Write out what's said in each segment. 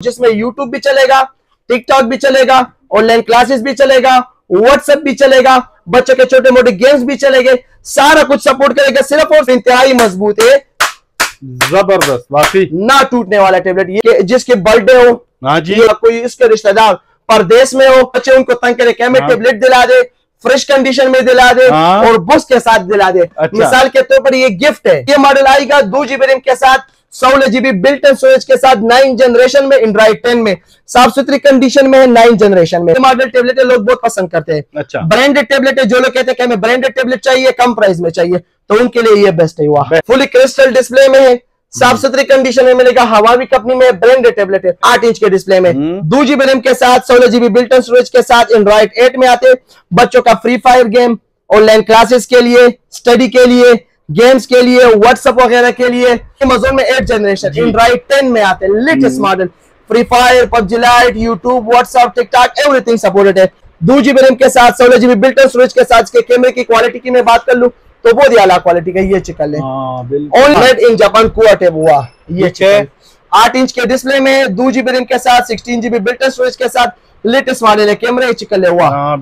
जिसमें यूट्यूब भी चलेगा, टिकटॉक भी चलेगा, ऑनलाइन क्लासेस भी चलेगा, व्हाट्सएप भी चलेगा, बच्चों के छोटे मोटे गेम्स भी चलेंगे, सारा कुछ सपोर्ट करेगा। सिर्फ और इंतहाई मजबूत है, जबरदस्त, वाकई ना टूटने वाला टेबलेट। ये जिसके बर्थडे हो, हाँ जी, या कोई इसके रिश्तेदार परदेश में हो, बच्चे उनको तंग करे, क्या मैं टेबलेट दिला दे, फ्रेश कंडीशन में दिला दे और बुक्स के साथ दिला दे। मिसाल के तौर पर ये गिफ्ट है। ये मॉडल आएगा 2 GB रैम के साथ, 16 GB बिल्ट इन स्टोरेज के साथ, 9 जनरेशन में, एंड्रॉइड 10 में, साफ सुथरी कंडीशन में है, 9 जनरेशन में। मॉडल टेबलेट लोग बहुत पसंद करते हैं। अच्छा, ब्रांडेड टेबलेट है। जो लोग कहते हैं कि हमें ब्रांडेड टेबलेट चाहिए, कम प्राइस में चाहिए, तो उनके लिए ये बेस्ट है। हुआ फुली क्रिस्टल डिस्प्ले में है, साफ सुथरी कंडीशन में मिलेगा, हवावी कंपनी में, ब्रांडेड टेबलेट है। 8 इंच के डिस्प्ले में, 2 GB रैम के साथ, 16 GB बिल्ट इन स्टोरेज के साथ, एंड्रॉइड 8 में आते। बच्चों का free fire game, online classes के लिए, स्टडी के लिए, गेम्स के लिए, व्हाट्सएप वगैरह के लिए। अमेज़न में 8 जनरेशन, एंड्रॉइड 10 में आते हैं, latest model. Free fire, PUBG light, YouTube, WhatsApp, TikTok, everything supported है। 2 GB रैम के साथ, 16 GB बिल्ट इन स्टोरेज के साथ। इसके कैमरे की क्वालिटी की मैं बात कर लूं तो बहुत ही आला क्वालिटी का ये चिकन है, ऑल मेड इन जापान क्वाट है। हुआ ये चिकन 8 इंच के डिस्प्ले में, 2 GB रैम के साथ, 16 GB बिल्ट इन स्टोरेज के साथ, लेटेस्ट मॉडल है। कैमरे चिकन है। हुआ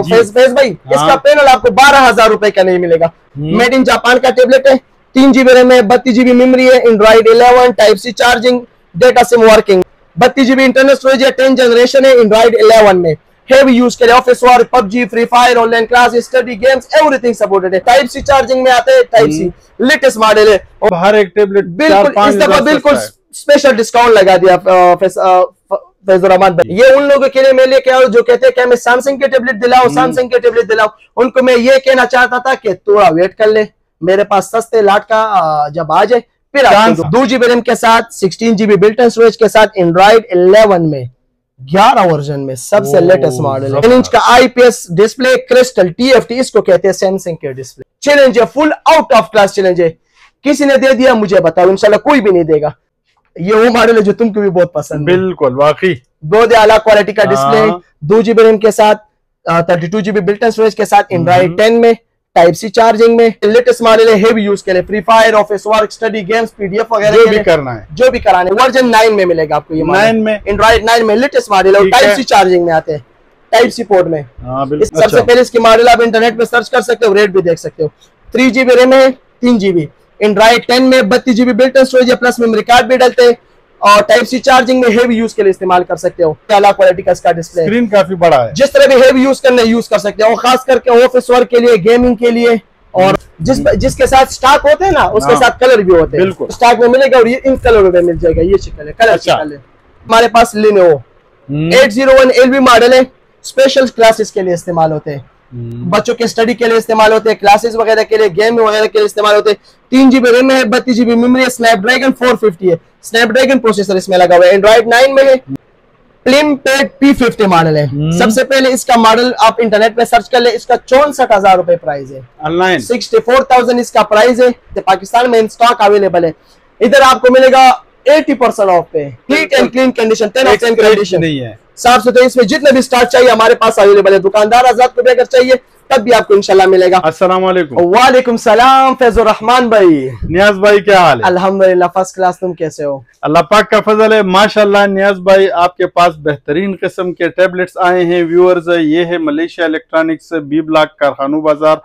फेस भाई, इसका पैनल आपको 12,000 रुपए का नहीं मिलेगा। मेड इन जापान का टेबलेट है। 3 GB रैम है, 32 GB मेमोरी है, एंड्रॉइड 11, टाइप सी charging, data sim working, 32 GB internal storage है, 10 जनरेशन है, एंड्रॉइड 11 में। हेवी यूज के लिए office work, PUBG, free fire, online class, study, games, everything supported है। टाइप सी चार्जिंग में आते हैं, टाइप सी लेटेस्ट मॉडल है। और हर एक टेबलेट बिल्कुल इस दफा बिल्कुल स्पेशल डिस्काउंट लगा दिया फैजुर रहमान भाई। ये उन लोगों के लिए मैं लेके आओ जो कहते हैं कि हमें सैमसंग के टेबलेट दिलाओ, सैमसंग के टेबलेट दिलाओ। उनको मैं ये कहना चाहता था कि थोड़ा वेट कर ले, मेरे पास सस्ते लाट का जब आ जाए फिर 2 GB रैम के साथ, 16 GB बिल्ट इन स्टोरेज के साथ, एंड्रॉइड 11 में, 11 वर्जन में, सबसे लेटेस्ट मॉडल है। 10 इंच का IPS डिस्प्ले, क्रिस्टल TFT इसको कहते हैं सैमसंग के डिस्प्ले। चैलेंज है, full out of class challenge है। किसी ने दे दिया मुझे बताओ, इंशाल्लाह कोई भी नहीं देगा। ये वो मॉडल है जो तुमको भी बहुत पसंद है। बिल्कुल, वाकई बहुत ही आला क्वालिटी का डिस्प्ले, 2 GB रैम के साथ, 32 GB बिल्ट इन स्टोरेज के साथ, एंड्रॉइड 10 में, टाइप सी चार्जिंग में, लेटेस्ट मॉडल है। हेवी यूज के लिए, free fire, office work, study, games, PDF वगैरह जो भी करना है, जो भी कराने। वर्जन 9 में मिलेगा आपको ये 9 में, एंड्रॉइड 9 में, लेटेस्ट मॉडल है। टाइप सी चार्जिंग में आते हैं, टाइप सी पोर्ट में। सबसे पहले इसकी मॉडल आप इंटरनेट पे सर्च कर सकते हो, रेट भी देख सकते हो। 3 GB रैम है, 3 GB, एंड्रॉइड 10 में, 32 GB बिल्ट इन स्टोरेज है, प्लस मेमोरी कार्ड भी डलते हैं, और टाइप सी चार्जिंग में हेवी यूज के लिए इस्तेमाल कर सकते हो। आला क्वालिटी का इसका डिस्प्ले, स्क्रीन काफी बड़ा है, जिस तरह भी हेवी यूज करना यूज कर सकते हो, खास करके ऑफिस वर्क के लिए, गेमिंग के लिए। और जिसके साथ स्टॉक होते हैं ना, उसके साथ कलर भी होते हैं, बिल्कुल स्टॉक में मिलेगा। और ये इन कलरों में मिल जाएगा, ये शिकल है, कलर शिकल है। हमारे पास Lenovo 801 LV मॉडल है, स्पेशल क्लासेस के लिए इस्तेमाल होते हैं, बच्चों के स्टडी के लिए इस्तेमाल होते हैं, क्लासेस वगैरह के लिए, गेम वगैरह के लिए इस्तेमाल होते हैं। 3 GB रैम है, 32 GB मेमोरी है, स्नैपड्रैगन 450 है, स्नैपड्रैगन प्रोसेसर इसमें लगा हुआ है, एंड्रॉइड 9 में है। प्लिमपेड P50 मॉडल है। सबसे पहले इसका मॉडल आप इंटरनेट पे सर्च कर ले, इसका 64,000 रुपए प्राइस है, ऑनलाइन 64,000 इसका प्राइस है। पाकिस्तान में इन स्टॉक अवेलेबल है। इधर आपको मिलेगा 80% ऑफ पे, NEET and clean condition, 10 of 10 condition नहीं है, साफ सुथरे। इसमें जितने भी स्टॉक चाहिए हमारे पास अवेलेबल है। दुकानदार आजाद को भी अगर चाहिए तब भी आपको इंशाल्लाह मिलेगा। अस्सलाम वालेकुम। वालेकुम सलाम फैजुर रहमान भाई। नियाज भाई क्या हाल है? अल्हम्दुलिल्लाह फर्स्ट क्लास, तुम कैसे हो? अल्लाह पाक का फजल है, माशाल्लाह। नियाज भाई आपके पास बेहतरीन किस्म के टैबलेट्स आए हैं व्यूअर्स। ये है मलेशिया इलेक्ट्रॉनिक्स, B ब्लॉक, कारखानू बाजार,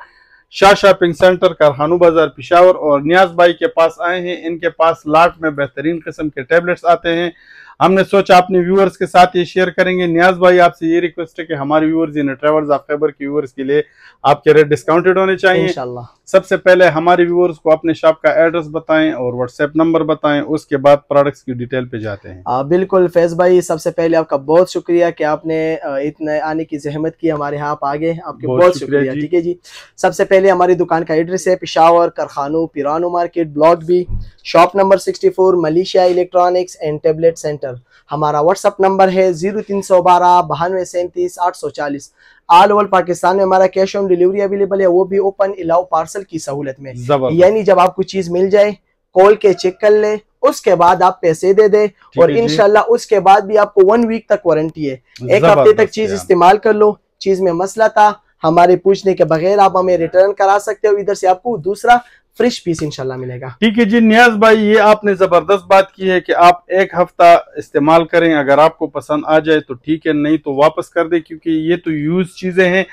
शाह शॉपिंग सेंटर, कारखानू बाजार, पिशावर। और नियाज भाई के पास आए हैं, इनके पास लाट में बेहतरीन किस्म के टैबलेट्स आते हैं। हमने सोचा अपने व्यूअर्स के साथ ये शेयर करेंगे। नियाज भाई आपसे ये रिक्वेस्ट है कि हमारे viewers in travels of Khyber के व्यूअर्स के लिए आपके रेट डिस्काउंटेड होने चाहिए इंशाल्लाह। सबसे पहले हमारे व्यूअर्स को अपने शॉप का एड्रेस बताएं और व्हाट्सएप नंबर बताएं, उसके बाद प्रोडक्ट्स की डिटेल पे जाते हैं। बिल्कुल फैज भाई, सबसे पहले आपका बहुत शुक्रिया कि आपने इतने आने की जहमत की, हमारे यहाँ आप आगे, आपके बहुत शुक्रिया। ठीक है जी। सबसे पहले हमारी दुकान का एड्रेस है पिशावर, कारखानू, पिरानो market, block B, shop number 64, Malaysia electronics and tablet centre. हमारा व्हाट्सएप नंबर है 0312 92 37 840। ऑल ओवर पाकिस्तान में हमारा कैश ऑन डिलीवरी अवेलेबल है, वो भी ओपन अलाउ पार्सल की सहूलत में। यानी जब आपको चीज मिल जाए कॉल के चेक कर ले, उसके बाद आप पैसे दे दे, और इंशाल्लाह उसके बाद भी आपको 1 वीक तक वारंटी है। 1 हफ्ते तक चीज इस्तेमाल कर लो, चीज में मसला था हमारे पूछने के बगैर आप हमें रिटर्न करा सकते हो, इधर से आपको दूसरा फ्रेश पीस इंशाल्लाह मिलेगा। ठीक है जी नियाज भाई, ये आपने जबरदस्त बात की है कि आप एक हफ्ता इस्तेमाल करें, अगर आपको पसंद आ जाए तो ठीक है, नहीं तो वापस कर दे, क्योंकि ये तो यूज चीजें हैं,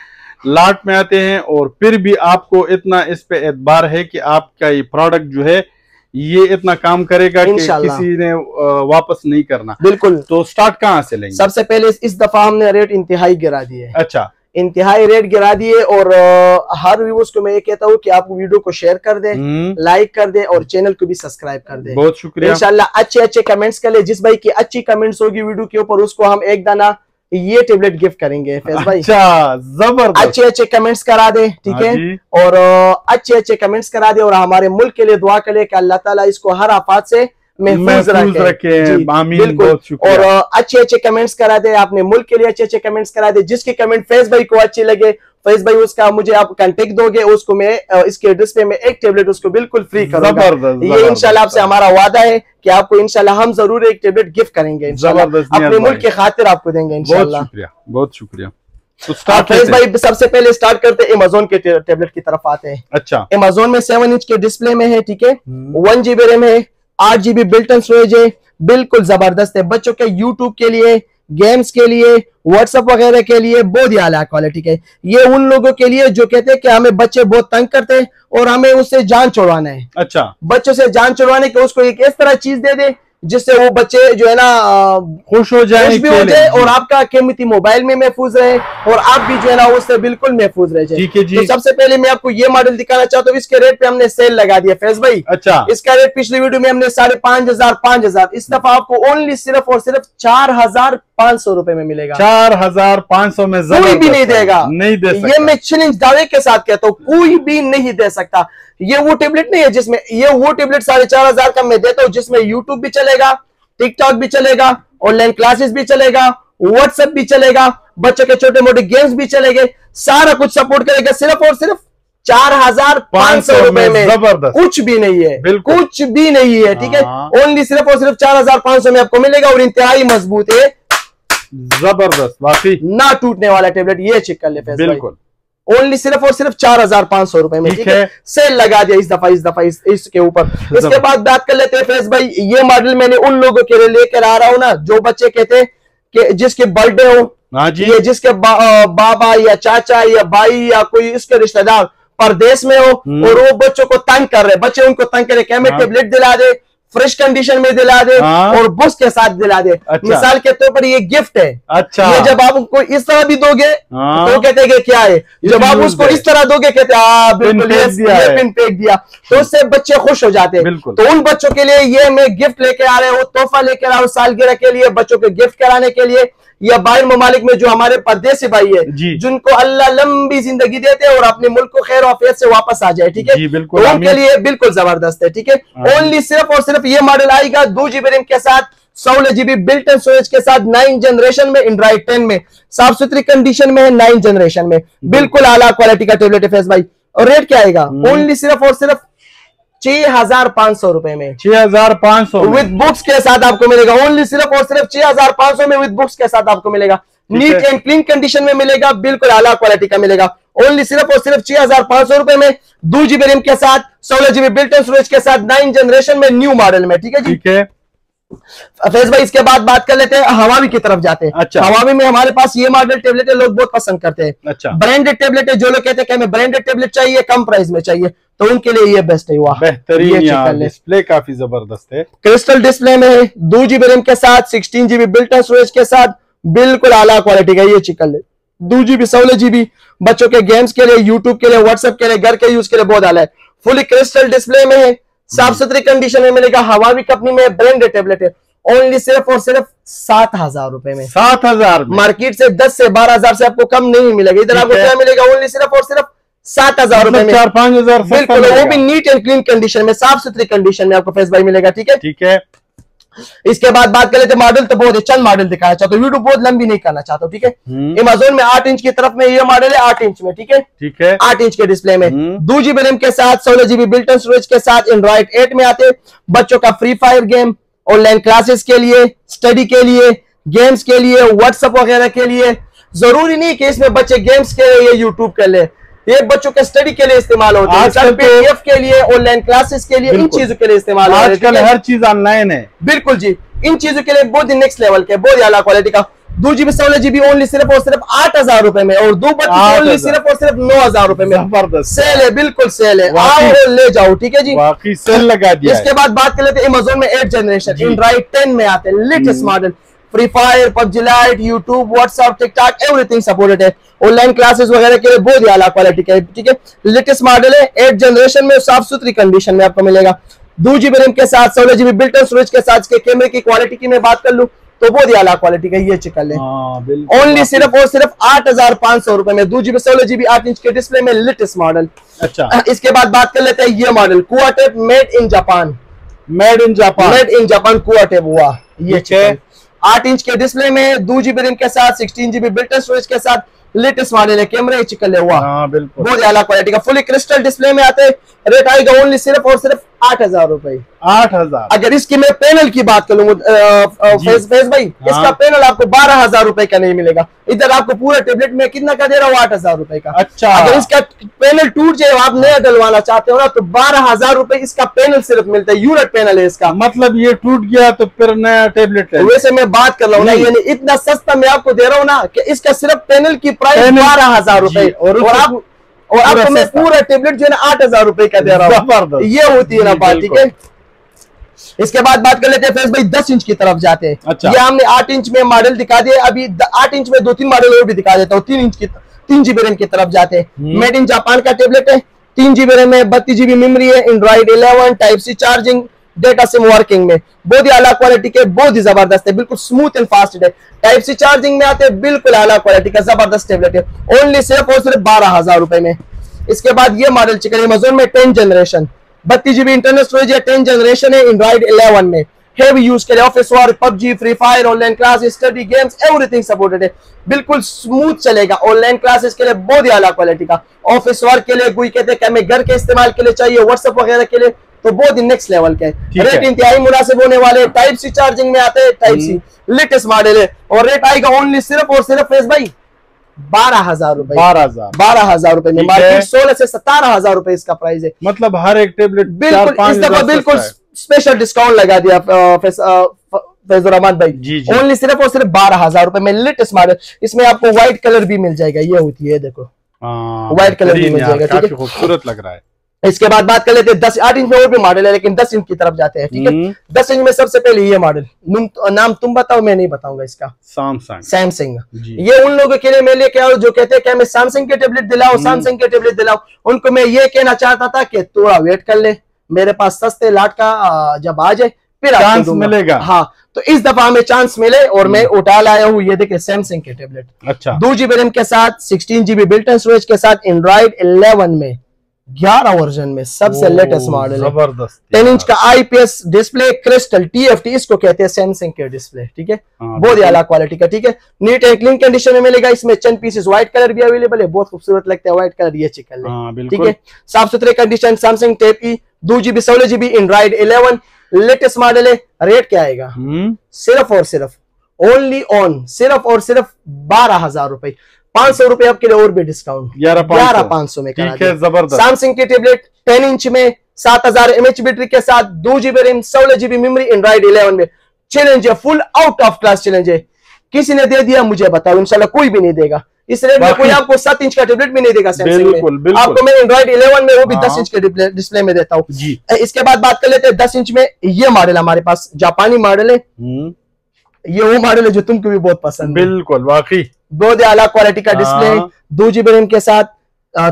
लाट में आते हैं, और फिर भी आपको इतना इस पे एतबार है कि आपका ये प्रोडक्ट जो है ये इतना काम करेगा कि किसी ने वापस नहीं करना। बिल्कुल। तो स्टार्ट कहाँ से लेंगे? सबसे पहले इस दफा हमने रेट इंतहाई गिरा दिए। अच्छा, इंतहाई रेट गिरा दिए, और हर व्यूअर्स को मैं ये कहता हूँ कि आप वीडियो को शेयर कर दें, लाइक कर दें, और चैनल को भी सब्सक्राइब कर दें। बहुत शुक्रिया। इंशाल्लाह अच्छे कमेंट्स कर ले, जिस भाई की अच्छी कमेंट्स होगी वीडियो के ऊपर उसको हम एक दाना ये टेबलेट गिफ्ट करेंगे फैज भाई। अच्छा, जबरदस्त। अच्छे कमेंट्स करा दे, ठीक है, और अच्छे कमेंट्स करा दे, और हमारे मुल्क के लिए दुआ करे कि अल्लाह ताला इसको हर आफत से महफूज रखे। बिल्कुल। और अच्छे कमेंट्स करा दे, अपने मुल्क के लिए अच्छे कमेंट्स करा दे। जिसकी कमेंट फैज भाई को अच्छी लगे, फैज भाई उसका मुझे आप कांटेक्ट दोगे, उसको मैं इसके एड्रेस पे मैं एक टेबलेट उसको बिल्कुल फ्री करूंगा। ये इंशाल्लाह आपसे हमारा वादा है कि आपको इंशाल्लाह हम जरूर एक टेबलेट गिफ्ट करेंगे, अपने मुल्क के खातिर आपको देंगे इंशाल्लाह। बहुत शुक्रिया। तो फैज भाई सबसे पहले स्टार्ट करते हैं अमेज़न के टेबलेट की तरफ आते हैं। अच्छा, अमेज़न में 7 इंच के डिस्प्ले में है, ठीक है, 1 GB रैम है, 8 GB बिल्ट इन स्टोरेज है, बिल्कुल जबरदस्त है। बच्चों के यूट्यूब के लिए, गेम्स के लिए, व्हाट्सएप वगैरह के लिए बहुत ही आला क्वालिटी है। ये उन लोगों के लिए जो कहते हैं कि हमें बच्चे बहुत तंग करते हैं और हमें उससे जान छुड़वाना है। अच्छा, बच्चों से जान छुड़वाने के उसको एक इस तरह चीज दे दे जिससे वो बच्चे जो है ना खुश हो जाए, भी हो जाए, और आपका कीमती मोबाइल में महफूज रहे, और आप भी जो है ना उससे बिल्कुल महफूज रह जाए। तो सबसे पहले मैं आपको ये मॉडल दिखाना चाहता हूँ। इसके रेट पे हमने सेल लगा दिया फैज भाई। अच्छा, इसका रेट पिछली वीडियो में हमने 5,500 इस दफा आपको ओनली सिर्फ और सिर्फ 4,500 रुपए में मिलेगा। 4,500 में कोई भी नहीं देगा, नहीं दे सकता। ये मैं चैलेंज दावे के साथ कहता हूँ, कोई भी नहीं दे सकता। ये वो टेबलेट नहीं है जिसमें, ये वो टेबलेट 4,500 का मैं देता हूँ जिसमें यूट्यूब भी चलेगा, टिकटॉक भी चलेगा, ऑनलाइन क्लासेस भी चलेगा, व्हाट्सएप भी चलेगा, बच्चों के छोटे मोटे गेम्स भी चलेंगे, सारा कुछ सपोर्ट करेगा। सिर्फ और सिर्फ 4,500 रुपए में कुछ भी नहीं है, कुछ भी नहीं है, ठीक है। ओनली सिर्फ और सिर्फ 4,500 में आपको मिलेगा, और इंतहाई मजबूत है, जबरदस्त, वाकई ना टूटने वाला टेबलेट। ये चेक कर ले बिल्कुल, ओनली सिर्फ और सिर्फ 4,500 रुपए में, ठीक है। सेल लगा दिया इस दफा इसके ऊपर। इसके बाद बात कर लेते हैं फैज भाई, ये मॉडल मैंने उन लोगों के लिए लेकर आ रहा हूँ ना जो बच्चे कहते हैं कि जिसके बर्थडे हो, ये जिसके बाबा या चाचा या भाई या कोई इसके रिश्तेदार परदेश में हो और वो बच्चों को तंग कर रहे, बच्चे उनको तंग करे, क्या हमें टेबलेट दिला दे, फ्रेश कंडीशन में दिला दे, और बुक्स के साथ दिला दे। अच्छा। मिसाल के तौर पर ये गिफ्ट है। अच्छा, ये जब आप उनको इस तरह भी दोगे तो कहते हैं कि क्या है, जब आप उसको इस तरह दोगे कहते हैं बिल्कुल ये पिन फेंक दिया, तो उससे बच्चे खुश हो जाते हैं। तो उन बच्चों के लिए ये मैं गिफ्ट लेके आ रहे हूँ, तोहफा लेकर आ रहा हूँ सालगिरह के लिए, बच्चों के गिफ्ट कराने के लिए, या बाहर ममालिक में जो हमारे परदेसी भाई है जिनको अल्लाह लंबी जिंदगी देते हैं और अपने मुल्क को खैर आफियत से वापस आ जाए, ठीक है, तो उनके लिए बिल्कुल जबरदस्त है, ठीक है। ओनली सिर्फ और सिर्फ ये मॉडल आएगा 2 GB रैम के साथ, 16 GB बिल्ट इन स्टोरेज के साथ, 9 जनरेशन में, एंड्रॉइड 10 में, साफ सुथरी कंडीशन में है, 9 जनरेशन में, बिल्कुल आला क्वालिटी का टेबलेट है फैज भाई। और रेट क्या आएगा? ओनली सिर्फ और सिर्फ 6,500 रुपए में, 6,500 विद बुक्स के साथ आपको मिलेगा। ओनली सिर्फ और सिर्फ 6,500 में विद बुक्स के साथ आपको मिलेगा, नीट एंड क्लीन कंडीशन में मिलेगा, बिल्कुल आला क्वालिटी का मिलेगा। ओनली सिर्फ और सिर्फ 6,500 रुपए में, 2 GB रैम के साथ, 16 GB बिल्ट इन स्टोरेज के साथ, 9 जनरेशन में, न्यू मॉडल में, ठीक है जी, ठीक है फैज भाई। इसके बाद बात कर लेते हैं हवावी की तरफ जाते हैं। अच्छा, हवावी में हमारे पास ये मॉडल टेबलेट है, लोग बहुत पसंद करते हैं। अच्छा, ब्रांडेड टेबलेट है, जो लोग कहते हैं कि हमें ब्रांडेड टेबलेट चाहिए, कम प्राइस में चाहिए, तो उनके लिए ये बेस्ट है। वाह, बेहतरीन, डिस्प्ले काफी जबरदस्त है, क्रिस्टल डिस्प्ले में है, 2 GB रैम के साथ, 16 GB बिल्ट इन स्टोरेज के साथ, बिल्कुल आला क्वालिटी का ये चिकन है। 2 GB 16 GB बच्चों के गेम्स के लिए, यूट्यूब के लिए, व्हाट्सएप के लिए, घर के यूज के लिए बहुत आला है। फुली क्रिस्टल डिस्प्ले में है, साफ सुथरी कंडीशन में मिलेगा, हवावी कंपनी में, ब्रांडेड टेबलेट है। ओनली सिर्फ और सिर्फ 7,000 रुपए में, 7,000 मार्केट से 10 से 12,000 से आपको कम नहीं मिलेगा, इधर आपको क्या मिलेगा? ओनली सिर्फ और सिर्फ 7,000 रुपए में, 4-5,000 बिल्कुल, वो भी नीट एंड क्लीन कंडीशन में, साफ सुथरी कंडीशन में आपको फैज भाई मिलेगा, ठीक है, ठीक है। इसके बाद बात कर लेते मॉडल, तो बहुत चंद मॉडल दिखाना चाहता हूँ, वीडियो बहुत लंबी नहीं करना चाहता हूँ, ठीक है। अमेज़न में 8 इंच की तरफ में ये मॉडल है, 8 इंच में, ठीक है, ठीक है, 8 इंच के डिस्प्ले में, 2 GB रैम के साथ, 16 GB बिल्ट इन स्टोरेज के साथ, एंड्रॉइड 8 में आते। बच्चों का free fire game, online classes के लिए, स्टडी के लिए, गेम्स के लिए, व्हाट्सएप वगैरह के लिए, जरूरी नहीं कि इसमें बच्चे गेम्स के लिए यूट्यूब कर ले, ये बच्चों के स्टडी के लिए इस्तेमाल होता है, आजकल PDF के लिए, ऑनलाइन क्लासेस के लिए, इन चीजों के लिए इस्तेमाल होता है। आजकल हर चीज ऑनलाइन है। बिल्कुल जी, इन चीजों के लिए बहुत ही नेक्स्ट लेवल के, बहुत ही आला क्वालिटी का। 2GB 16GB ओनली सिर्फ और सिर्फ 8,000 रुपए में, और 232 ओनली सिर्फ और सिर्फ 9,000 रुपए में। जबरदस्त सेल है, बिल्कुल सेल है, आओ और ले जाओ, ठीक है जी। वाकई सेल लगा दिया। इसके बाद बात कर लेते हैं अमेज़न में 8th जनरेशन एंड्रॉइड 10 में आते हैं, latest model. Free fire, PUBG light, YouTube, WhatsApp, TikTok, everything supported है। ऑनलाइन क्लासेस वगैरह के लिए बहुत ही आला क्वालिटी का है, ठीक है। लेटेस्ट मॉडल है, 8th जनरेशन में, साफ सुथरी कंडीशन में आपको मिलेगा। 2GB रैम के साथ, 16GB बिल्ट इन स्टोरेज के साथ। इसके कैमरे की क्वालिटी की मैं बात कर लूं तो बहुत ही आला क्वालिटी का ये चिकन है। ओनली सिर्फ और सिर्फ 8,500 रुपए में, 2GB 16GB 8 इंच के डिस्प्ले में, लेटेस्ट मॉडल। अच्छा, इसके बाद बात कर लेते हैं ये मॉडल, कुआटेप made in Japan. Made in Japan कुआटेप हुआ ये चिकन, 8 इंच के डिस्प्ले में, 2GB रैम के साथ, 16GB बिल्ट इन स्टोरेज के साथ, लेटेस्ट मॉडल है। कैमरे चिकन हुआ बहुत आला क्वालिटी का, फुली क्रिस्टल डिस्प्ले में आते हैं। रेट आएगा ओनली सिर्फ और सिर्फ 8,000 रुपए। 8,000। अगर इसकी मैं पैनल की बात करूँ फेस भाई, इसका पैनल आपको 12,000 रुपए का नहीं मिलेगा। इधर आपको पूरा टेबलेट में कितना का दे रहा हूँ, 8,000 रुपए का। अच्छा, अगर इसका पैनल टूट जाए, आप नया डलवाना चाहते हो ना, तो 12,000 रुपए इसका पैनल सिर्फ मिलता है। यूनिट पैनल है इसका, मतलब ये टूट गया तो फिर नया टेबलेट है। वैसे मैं बात कर रहा हूँ ना, यानी इतना सस्ता मैं आपको दे रहा हूँ ना कि इसका सिर्फ पैनल की प्राइस 12,000 रुपए, और आपको मैं पूरा टेबलेट जो है ना 8,000 रुपए का दे रहा हूँ। ये होती है ना बात, ठीक है। इसके बाद बात कर लेते हैं फैज भाई 10 इंच की तरफ जाते हैं। अच्छा, ये हमने 8 इंच में मॉडल दिखा दिए, अभी 8 इंच में 2-3 मॉडल और भी दिखा देता हूँ। 3GB रैम की तरफ जाते हैं। मेड इन जापान का टेबलेट है, 3GB रैम है, 32GB मेमोरी है, एंड्रॉइड 11, टाइप सी चार्जिंग, डेटा सिम वर्किंग में, बहुत ही आला क्वालिटी के, बहुत ही जबरदस्त है, बिल्कुल स्मूथ एंड फास्ट है। टाइप सी चार्जिंग में आते हैं, बिल्कुल आला क्वालिटी का जबरदस्त टेबलेट है, ओनली सिर्फ और सिर्फ 12,000 रुपए में। इसके बाद ये मॉडल चिकन अमेज़न में 10th generation, 32GB internal storage है, 10th जनरेशन है, एंड्रॉइड 11 में, हेवी यूज के लिए, office work, PUBG, free fire, online class, study, games, everything supported है, बिल्कुल स्मूथ चलेगा। ऑनलाइन क्लासेस के लिए बहुत ही आला क्वालिटी का, ऑफिस वर्क के लिए, कोई कहते हैं हमें घर के इस्तेमाल के लिए चाहिए, व्हाट्सएप वगैरह के लिए, तो बहुत ही नेक्स्ट लेवल के है। रेट इंतहाई मुनासिब होने वाले, टाइप सी चार्जिंग में आते हैं, टाइप सी लेटेस्ट मॉडल है, और रेट आएगा ओनली सिर्फ और सिर्फ फेस भाई 12,000 रुपए। 12,000 रुपए में, मार्केट 16 से 17,000 रुपए इसका प्राइस है। मतलब हर एक टेबलेट बिल्कुल इस दफा बिल्कुल स्पेशल डिस्काउंट लगा दिया फैजुर रहमान भाई, ओनली सिर्फ और सिर्फ 12,000 रुपए में, लेटेस्ट मॉडल। इसमें आपको व्हाइट कलर भी मिल जाएगा, ये होती है देखो, व्हाइट कलर भी मिल जाएगा, ठीक है, खूबसूरत लग रहा है। इसके बाद बात कर लेते हैं 8 इंच में और भी मॉडल है, लेकिन 10 इंच की तरफ जाते हैं, ठीक है। 10 इंच में सबसे पहले ये मॉडल, नाम तुम बताओ, मैं नहीं बताऊंगा इसका, सैमसंग। ये उन लोगों के लिए मैं लेके आऊं जो कहते हैं कि हमें सैमसंग के टेबलेट दिलाओ, सैमसंग के टेबलेट दिलाओ। उनको मैं ये कहना चाहता था कि थोड़ा वेट कर ले, मेरे पास सस्ते लाट का जब आ जाए फिर चांस मिलेगा। हाँ, तो इस दफा हमें चांस मिले और मैं उठा लाया हूँ, ये देखिए सैमसंग के टेबलेट। अच्छा, 2GB रैम के साथ, 16GB बिल्ट इन स्टोरेज के साथ, एंड्रॉइड 11 में, 11 वर्जन में, सबसे लेटेस्ट मॉडल है। जबरदस्त, 10 इंच का IPS डिस्प्ले, क्रिस्टल TFT इसको कहते हैं, सैमसंग के डिस्प्ले, ठीक है, बहुत ही आला क्वालिटी का, ठीक है। नीट एंड क्लीन कंडीशन में मिलेगा। इसमें 10 पीसेस व्हाइट कलर भी अवेलेबल है, बहुत खूबसूरत लगता है व्हाइट कलर, ये चिकन है, ठीक है, साफ सुथरे कंडीशन। सैमसंग टेप ई, 2GB 16GB Android 11, latest model है। रेट क्या आएगा, सिर्फ और सिर्फ ओनली ऑन सिर्फ और सिर्फ 12,000 रुपए, 500 रुपए आपके लिए और भी डिस्काउंट, 11,500 में करा दिया। जबरदस्त। सैमसंग के टेबलेट 10 इंच में, 7000 mAh बैटरी के साथ, 2GB RAM, 16GB memory, Android 11 में। चैलेंज है, full out of class challenge है। किसी ने दे दिया मुझे बताओ, इंशाल्लाह कोई भी नहीं देगा। इस रेट में कोई आपको 7 इंच का टेबलेट भी नहीं देगा सैमसंग में। आपको मैं एंड्रॉइड 11 में वो भी 10 इंच के डिस्प्ले में देता हूँ। इसके बाद बात कर लेते हैं 10 इंच में, ये मॉडल हमारे पास जापानी मॉडल है, ये वो मॉडल है जो तुमको भी बहुत पसंद है। बिल्कुल, वाकई बहुत आला क्वालिटी का डिस्प्ले है, 2GB रैम के साथ,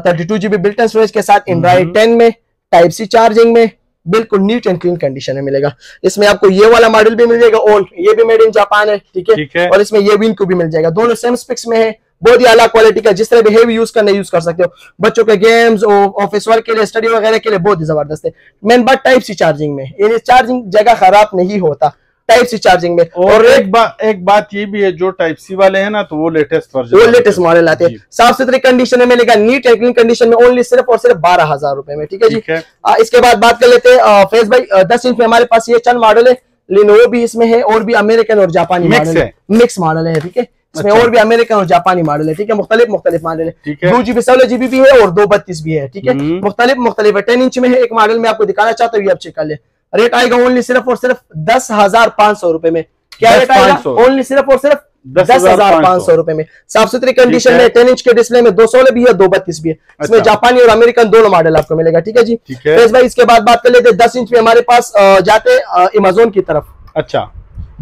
32GB बिल्ट इन स्टोरेज के साथ, एंड्रॉइड 10 में, टाइप सी चार्जिंग में, बिल्कुल नीट एंड क्लीन कंडीशन में मिलेगा। इसमें आपको ये वाला मॉडल भी मिल जाएगा, ओल्ड, ये भी मेड इन जापान है, ठीक है, और इसमें ये विन को भी मिल जाएगा। दोनों सेम स्पेक्स में है, बहुत ही आला क्वालिटी का, जिस तरह भी हेवी यूज करना यूज कर सकते हो। बच्चों के गेम्स, ऑफिस वर्क के लिए, स्टडी वगैरह के लिए बहुत ही जबरदस्त है। मेन बात टाइप सी चार्जिंग में, ये चार्जिंग जगह खराब नहीं होता टाइप सी चार्जिंग में। और एक बात ये भी है, जो टाइप सी वाले हैं ना, तो वो लेटेस्ट वर्जन, वो लेटेस्ट मॉडल आते हैं, साफ सुथरी कंडीशन में मिलेगा, नीट एंड क्लीन कंडीशन में, ओनली सिर्फ और सिर्फ 12,000 रुपए में, ठीक है जी। इसके बाद बात कर लेते हैं फेज भाई 10 इंच में हमारे पास ये चंद मॉडल है, लिनोवो भी इसमें है और भी अमेरिकन और जापानी मॉडल है, मिक्स मॉडल है, ठीक है। इसमें और भी अमेरिकन और जापानी मॉडल है, ठीक है, मुख्तलिफ मॉडल है। 2GB 16GB भी है और 232 भी है, ठीक है, मुख्तलिफ है। 10 इंच में है एक मॉडल में आपको दिखाना चाहता हूँ, ये आप चेक कर ले। रेट आएगा ओनली सिर्फ और सिर्फ 10,500 रुपए में। क्या रेट आएगा? ओनली सिर्फ और सिर्फ 10,500 रुपए में। साफ सुथरी कंडीशन में 10 इंच के डिस्प्ले में 216 भी है, 232 भी है। इसमें जापानी और अमेरिकन दोनों मॉडल आपको मिलेगा, ठीक है जी। भाई इसके बाद बात कर लेते हैं 10 इंच में हमारे पास जाते अमेज़न की तरफ। अच्छा,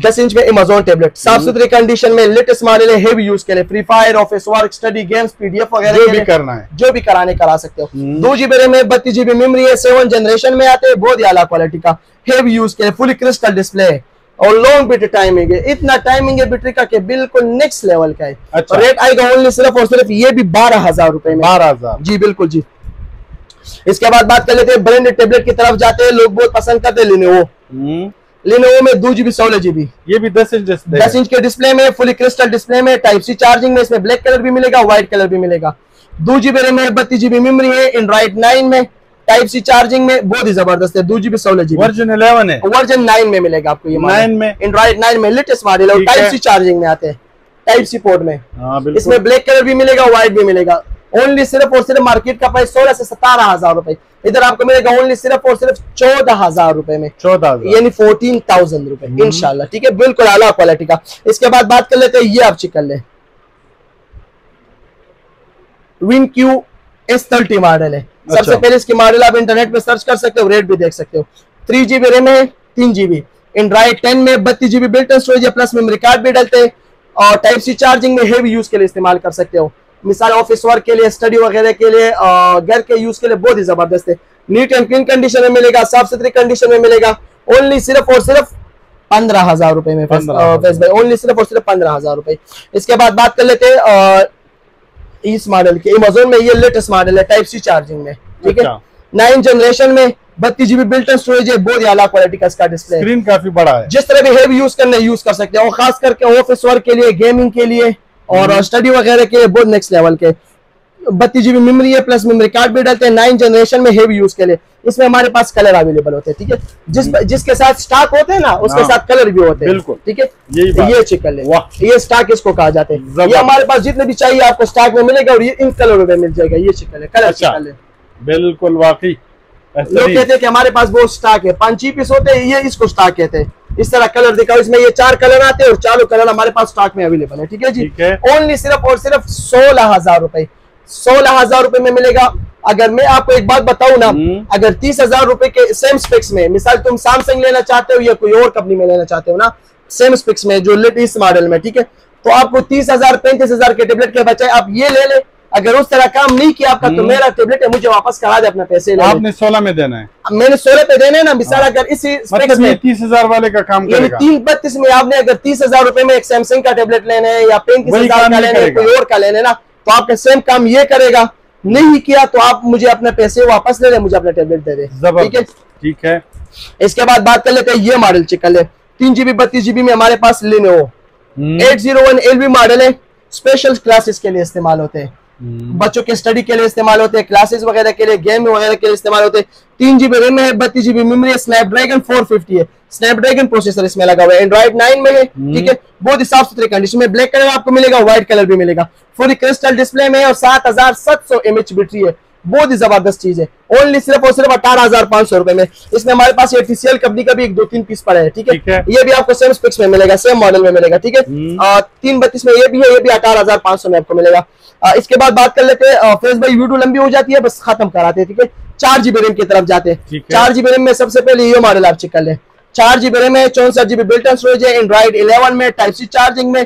10 इंच में अमेज़न टैबलेट साफ सुथरी कंडीशन में, लेटेस्ट मॉडल है, हेवी यूज के लिए, free fire, office work, study, games, PDF वगैरह जो भी करना है, जो भी कराने करा सकते हो। 2GB रैम है, 32GB मेमोरी है, 7 जनरेशन में आते हैं, बहुत ही आला क्वालिटी का, हेवी यूज के लिए, फुली क्रिस्टल डिस्प्ले है और लॉन्ग बैटरी टाइमिंग है। इतना टाइमिंग है बैटरी का कि बिल्कुल नेक्स्ट लेवल का है। अच्छा। रेट आएगा ओनली सिर्फ और सिर्फ ये भी 12,000 रुपए में। 12,000 जी बिल्कुल जी। इसके बाद बात कर लेते हैं ब्रांडेड टैबलेट की तरफ जाते हैं, लोग बहुत पसंद करते हैं लिनोवो में 2GB 16GB, ये भी 10 इंच के डिस्प्ले में, फुली क्रिस्टल डिस्प्ले में, टाइप सी चार्जिंग में, इसमें ब्लैक कलर भी मिलेगा, व्हाइट कलर भी मिलेगा। 2GB रैम है, 32GB मेमोरी है, एंड्रॉइड 9 में, टाइप सी चार्जिंग में, बहुत ही जबरदस्त है। 2GB 16GB वर्जन 11 है, वर्जन 9 में मिलेगा आपको, ये 9 में, एंड्रॉइड 9 में लेटेस्ट मॉडल है और टाइप सी चार्जिंग में आते हैं, टाइप सी पोर्ट में। इसमें ब्लैक कलर भी मिलेगा, व्हाइट भी मिलेगा। ओनली सिर्फ और सिर्फ मार्केट का प्राइस 16 से 17,000 रुपए, इधर आपको मिलेगा ओनली सिर्फ और सिर्फ 14,000 रुपए में, 14,000 यानी 14,000 रुपए इंशाल्लाह, ठीक है, बिल्कुल आला क्वालिटी का। इसके बाद बात कर लेते हैं, ये आप चेक कर ले, WinQ S30 मॉडल है। सबसे पहले इसकी मॉडल आप इंटरनेट पे सर्च कर सकते हो, रेट भी देख सकते हो। 3GB रैम है, 3GB, एंड्रॉइड 10 में, 32GB बिल्ट इन स्टोरेज है, प्लस मेमोरी कार्ड भी डलते हैं और टाइप सी चार्जिंग में, हेवी यूज के लिए इस्तेमाल कर सकते हो, मिसाल ऑफिस वर्क के लिए, स्टडी वगैरह के लिए, घर के यूज के लिए बहुत ही जबरदस्त है। नीट एंड क्लीन कंडीशन में मिलेगा, साफ सुथरी कंडीशन में मिलेगा, ओनली सिर्फ और सिर्फ 15,000 रुपए में, ओनली सिर्फ और सिर्फ 15,000 रुपए। इसके बाद बात कर लेते हैं इस मॉडल के, अमेज़न में ये लेटेस्ट मॉडल है, टाइप सी चार्जिंग में, ठीक है, 9 जनरेशन में, 32GB बिल्ट इन स्टोरेज है, बहुत ही आला क्वालिटी का इसका डिस्प्ले, स्क्रीन काफी बड़ा है, जिस तरह भी हेवी यूज करना यूज कर सकते हैं, और खास करके ऑफिस वर्क के लिए, गेमिंग के लिए और स्टडी वगैरह के लिए बहुत नेक्स्ट लेवल के। 32GB मेमोरी है, प्लस मेमोरी कार्ड भी डालते हैं, 9 जनरेशन में, हेवी यूज के लिए। इसमें हमारे पास कलर अवेलेबल होते हैं, ठीक है, जिसके साथ स्टॉक होते हैं ना, उसके साथ कलर भी होते हैं, बिल्कुल, ठीक है। ये चेक कर ले, ये स्टॉक इसको कहा जाते हैं। ये हमारे पास जितने भी चाहिए आपको स्टॉक में मिलेगा और ये इन कलरों में मिल जाएगा। ये चेक कर ले, कलर चेक कर ले, बिल्कुल वाकई। लोग कहते हैं कि हमारे पास बहुत स्टॉक है, 5 पीस होते हैं, ये इसको स्टॉक कहते हैं। इस तरह कलर दिखाओ, इसमें ये 4 कलर आते हैं और चारों कलर हमारे पास स्टॉक में अवेलेबल है, ठीक है जी। ओनली सिर्फ और सिर्फ 16,000 रुपए, 16,000 रुपए में मिलेगा। अगर मैं आपको एक बात बताऊं ना, अगर 30,000 रुपए के सेम स्पेक्स में, मिसाल तुम सैमसंग लेना चाहते हो या कोई और कंपनी में लेना चाहते हो ना, सेम स्पेक्स में जो लेटेस्ट मॉडल में, ठीक है, तो आपको 30,000 35,000 के टेबलेट के बजाय आप ये ले ले। अगर उस तरह काम नहीं किया आपका, तो मेरा टेबलेट है, मुझे वापस करा दे अपना पैसे। आपने 16 में देना है, मैंने 16 पे देने ना। मिसाल अगर इसी स्पेक्स में 30,000 वाले का काम करेगा, 332 में आपने अगर 30,000 रुपए में एक सैमसंग का टेबलेट लेना है या 35,000 का लेना है, कोई और का लेना ना, तो आपका सेम काम ये करेगा। नहीं किया तो आप मुझे अपने पैसे वापस ले ले, मुझे अपना टेबलेट दे दे, ठीक है, ठीक है। इसके बाद बात कर लेते हैं, ये मॉडल चेक कर ले, 3GB 32GB में हमारे पास लिनोवो 801 LV मॉडल है, स्पेशल क्लासेस के लिए इस्तेमाल होते हैं, बच्चों के स्टडी के लिए इस्तेमाल होते हैं, क्लासेस वगैरह के लिए, गेम वगैरह के लिए इस्तेमाल होते हैं। 3GB रैम है, 32GB मेमोरी है, स्नैपड्रैगन 450 है, स्नैपड्रैगन प्रोसेसर इसमें लगा हुआ है, एंड्रॉइड 9 में है, ठीक है, बहुत ही साफ सुथरे कंडीशन में। ब्लैक कलर आपको मिलेगा, व्हाइट कलर भी मिलेगा, फुली क्रिस्टल डिस्प्ले में और 7700 mAh बैटरी है, बहुत ही जबरदस्त चीज है। ओनली सिर्फ और सिर्फ 18,500 रुपए में। इसमें हमारे पास ये TCL कंपनी का भी 1-2-3 पीस पड़ा है, ठीक है, ये भी आपको सेम स्पेक्स में मिलेगा, सेम मॉडल में मिलेगा, ठीक है। 332 में ये भी है, ये भी 18,500 में आपको मिलेगा। इसके बाद बात कर लेते हैं, फेस भाई वीडियो लंबी हो जाती है, बस खत्म कराते हैं, ठीक है। 4GB रैम की तरफ जाते हैं। 4GB रैम में सबसे पहले ये मॉडल आप चेक कर ले, 4GB रैम है, 64GB बिल्ट इन स्टोरेज है, एंड्रॉइड 11 में, टाइप सी चार्जिंग में,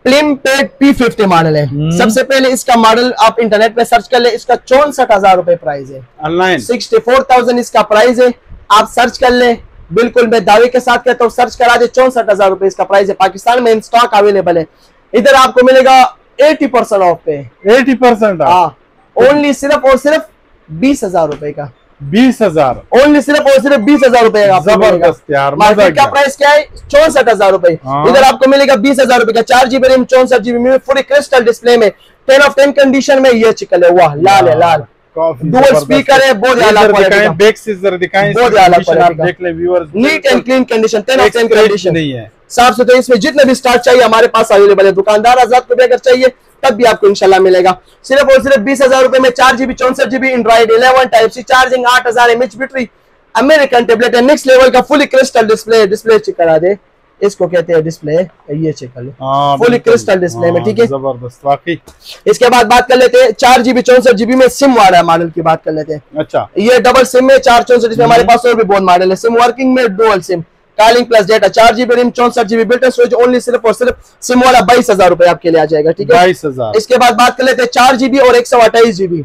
प्लिमपेड P50 मॉडल है। सबसे पहले इसका मॉडल आप इंटरनेट पे सर्च कर ले, इसका 64,000 रुपए प्राइस है, ऑनलाइन 64,000 इसका प्राइस है, आप सर्च कर ले, बिल्कुल मैं दावे के साथ कहता हूँ, सर्च करा दे, 64,000 रुपए इसका प्राइस है। पाकिस्तान में इन स्टॉक अवेलेबल है। इधर आपको मिलेगा 80% ऑफ पे, 80%, हाँ, ओनली सिर्फ और सिर्फ 20,000 रुपए का, 20,000, ओनली सिर्फ और सिर्फ 20,000 रुपए का। जबरदस्त यार, मार्केट का प्राइस क्या है? 64,000 रुपए। इधर आपको मिलेगा 20,000 रुपए का, 4GB रैम, 64GB में, पूरी क्रिस्टल डिस्प्ले में, 10 of 10 कंडीशन में। ये चिकल है, वाह, लाल है, लाल, डुअल स्पीकर है, बहुत आला क्वालिटी का। बैक से जरा दिखाएं, बहुत आला क्वालिटी का, देख ले viewers, NEET and clean condition, 10 of 10 condition नहीं है, साफ सुथरे। इसमें जितने भी स्टार्ट चाहिए हमारे पास अवेलेबल है। दुकानदार आजाद को भी अगर चाहिए तब भी आपको इंशाल्लाह मिलेगा। सिर्फ और सिर्फ 20,000 रुपए में 4GB 64GB एंड्रॉइड 11 टाइप सी charging, 8000 mAh battery, American tablet है, नेक्स्ट लेवल का fully crystal display. Display check करा दे, इसको कहते हैं डिस्प्ले, ये चेक कर लो, फुली क्रिस्टल डिस्प्ले में, ठीक है, जबरदस्त वाकई। इसके बाद बात कर लेते हैं 4GB 64GB में सिम वाला मॉडल की बात कर लेते हैं। अच्छा, ये डबल सिम में 464, इसमें हमारे पास और भी बहुत मॉडल है। सिम वर्किंग में dual SIM, calling plus data, 4GB RAM 64GB built storage, only सिर्फ और सिर्फ सिम वाला 22,000 रुपए आपके लिए आ जाएगा, ठीक है, 22,000। इसके बाद बात कर लेते हैं 4GB और 128GB,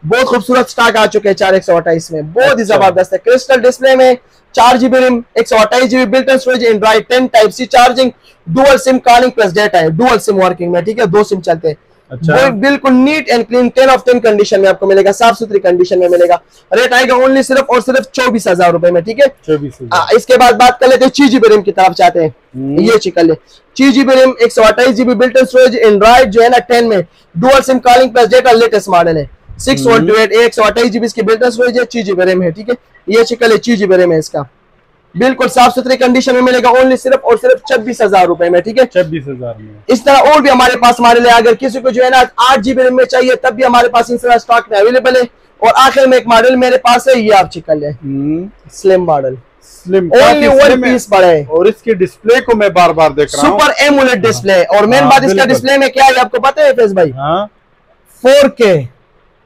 बहुत खूबसूरत स्टॉक आ चुके हैं 4/128 में, बहुत ही जबरदस्त है। क्रिस्टल डिस्प्ले में 4GB RAM 128GB built in storage, android 10 type C charging, dual SIM, calling plus data है, डुअल सिम वर्किंग में, ठीक है, 2 सिम चलते हैं। अच्छा, बिल्कुल neat and clean 10 of 10 condition में आपको मिलेगा, साफ सुथरी कंडीशन में मिलेगा। रेट आएगा ओनली सिर्फ और सिर्फ 24,000 रुपए में, ठीक है। 24,000। इसके बाद बात कर लेते हैं 6GB रैम की तरफ चाहते हैं, ये चेक कर ले, 6GB RAM 128GB built in storage, Android जो है ना 10 में, dual SIM, calling plus data, latest model है, 6/128 128GB इसकी बिल्ट इन स्टोरेज है, 6GB रैम है, ठीक है, ये चेक कर ले, 6GB रैम है इसका, बिल्कुल साफ सुथरी कंडीशन में मिलेगा, ओनली सिर्फ और सिर्फ 26,000 रुपए में, ठीक है, 26,000 में। इस तरह और भी हमारे पास मॉडल है। अगर किसी को जो है ना 8GB रैम में चाहिए तब भी हमारे पास इंस्टा स्टॉक में अवेलेबल है। और आखिर में एक मॉडल मेरे पास है, ये आप चेक कर ले, slim model, slim, only 1 piece पड़ा है, और इसके डिस्प्ले को मैं बार बार देख रहा हूं, सुपर एमुलेट डिस्प्ले। और मेन बात इसका डिस्प्ले में क्या है आपको पता है फैज भाई? 4K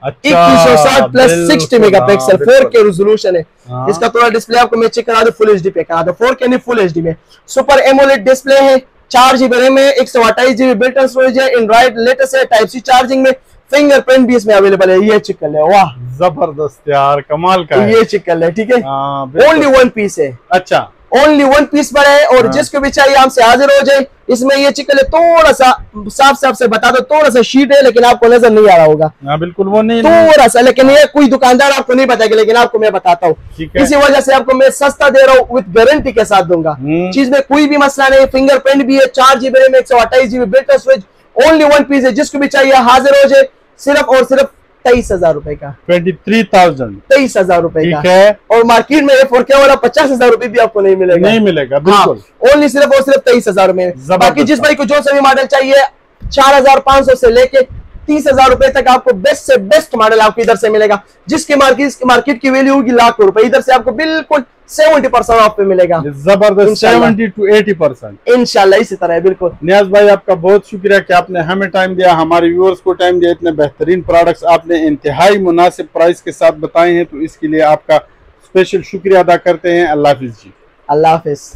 2160 plus 60 megapixel 4K resolution है इसका। थोड़ा डिस्प्ले आपको मैं चेक करा दो, फुल एचडी पे करा दो, 4K नहीं फुल एचडी में, सुपर एमोलेड डिस्प्ले है, 4GB रैम है, 128GB बिल्ट इन स्टोरेज है, एंड्रॉइड लेटेस्ट है, टाइप सी चार्जिंग में, फिंगरप्रिंट भी इसमें अवेलेबल है, ये चेक कर ले, वाह जबरदस्त यार, कमाल का है, ये चेक कर ले, ठीक है, ओनली 1 पीस है। अच्छा, ओनली 1 पीस पर है, और जिसको भी चाहिए हमसे हाजिर हो जाए। इसमें ये चिकन थोड़ा सा साफ से बता दो, थोड़ा सा शीट है लेकिन आपको नजर नहीं आ रहा होगा, बिल्कुल वो नहीं, थोड़ा सा, लेकिन ये कोई दुकानदार आपको नहीं बताएगा, लेकिन आपको मैं बताता हूँ, इसी वजह से आपको मैं सस्ता दे रहा हूँ, विद गारंटी के साथ दूंगा। चीज में कोई भी मसला नहीं, फिंगरप्रिंट भी है, 4GB RAM 128GB built in storage, only 1 piece है, जिसको भी चाहिए हाजिर हो जाए, सिर्फ और सिर्फ 23,000 रुपए का, 23,000 रुपए का है। और मार्केट में 4K वाला 50,000 रुपए भी आपको नहीं मिलेगा, बिल्कुल, ओनली सिर्फ और सिर्फ 23,000 में। बाकी जिस भाई को जो सा भी मॉडल चाहिए 4,500 से लेके 30,000 रुपए तक आपको बेस्ट से बेस्ट मॉडल आपको इधर से मिलेगा, जिसके मार्केट की वैल्यू होगी लाखों रुपए, इधर से आपको बिल्कुल 70% ऑफ पे मिलेगा, जबरदस्त 70 to 80% इंशाल्लाह। इसी तरह है, बिल्कुल। नियाज भाई आपका बहुत शुक्रिया कि आपने हमें टाइम दिया, हमारे व्यूअर्स को टाइम दिया, इतने बेहतरीन प्रोडक्ट्स आपने इंतहाई मुनासिब प्राइस के साथ बताए हैं, तो इसके लिए आपका स्पेशल शुक्रिया अदा करते हैं। अल्लाह हाफिज जी। अल्लाह हाफिज।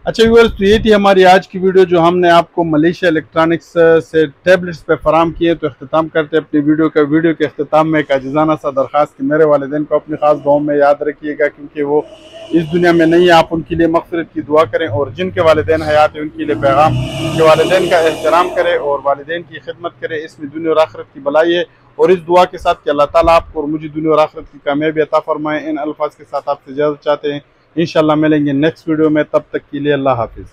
अच्छा व्यूअर्स, तो ये थी हमारी आज की वीडियो जो हमने आपको मलेशिया इलेक्ट्रॉनिक्स से टैबलेट्स पे फराम किए। तो अख्ताम करते हैं अपनी वीडियो के अख्ताम में एक आजिज़ाना सा दरख्वास्त कि मेरे वालिदैन को अपनी ख़ास दुआओं में याद रखिएगा, क्योंकि वो इस दुनिया में नहीं है। आप उनके लिए मग़फ़िरत की दुआ करें, और जिनके वालिदैन हयात है उनके लिए पैगाम कि वालिदैन का एहतराम करें और वालिदैन की खिदमत करें, इसमें दुनिया और आखिरत की भलाई है। और इस दुआ के साथ कि अल्लाह ताला आपको और मुझे दुनिया और आखिरत की कामयाबी अता फरमाए। इन अल्फाज के साथ आपसे इजाज़त चाहते हैं, इंशाल्लाह मिलेंगे नेक्स्ट वीडियो में, तब तक के लिए अल्लाह हाफिज़।